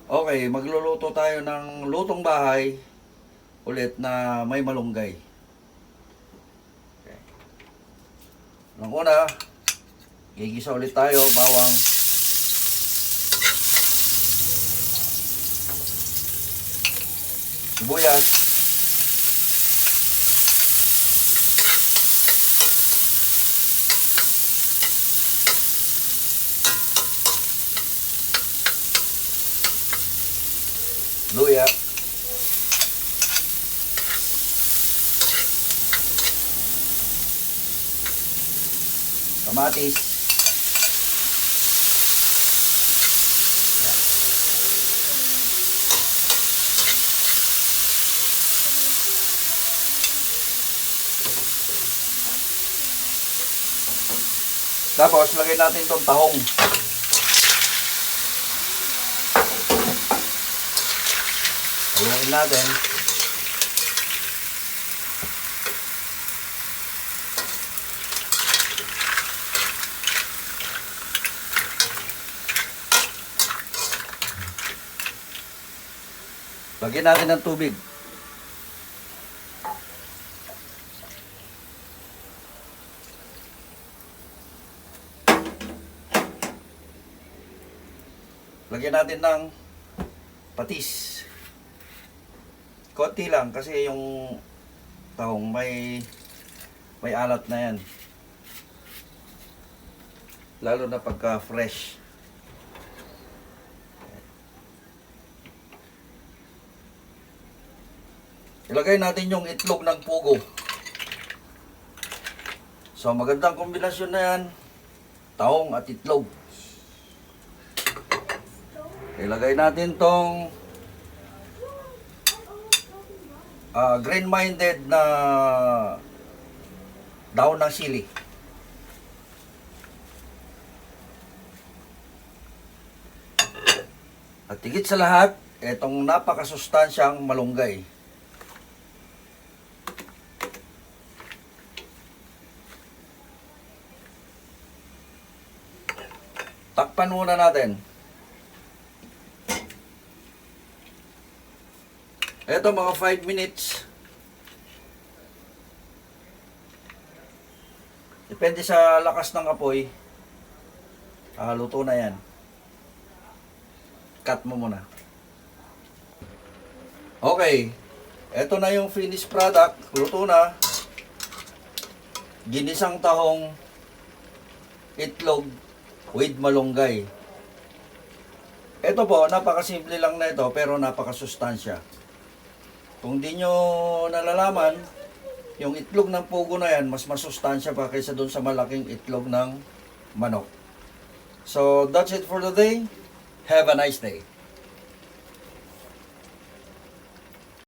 Okay, magluluto tayo ng lutong bahay ulit na may malunggay. Okay. Nung una, gigisa ulit tayo, bawang, sibuyas, luya, kamatis, tapos lagay natin itong tahong. Haluin natin. Lagyan natin ng tubig. Lagyan natin ng patis. Konti lang kasi yung tahong may alat na yan. Lalo na pagka fresh. Ilagay natin yung itlog ng pugo. So magandang kombinasyon na yan. Tahong at itlog. Ilagay natin tong green-minded na daon ng sili. At higit sa lahat, itong napakasustansyang malunggay. Takpan muna natin. Ito mga 5 minutes. Depende sa lakas ng apoy. Luto na yan. Cut mo muna. Okay. Ito na yung finished product. Luto na. Ginisang tahong, itlog with malunggay. Ito po, napakasimple lang na ito pero napakasustansya. Kung di nyo nalalaman, yung itlog ng pugo na yan, mas masustansya pa kaysa dun sa malaking itlog ng manok. So, that's it for today. Have a nice day.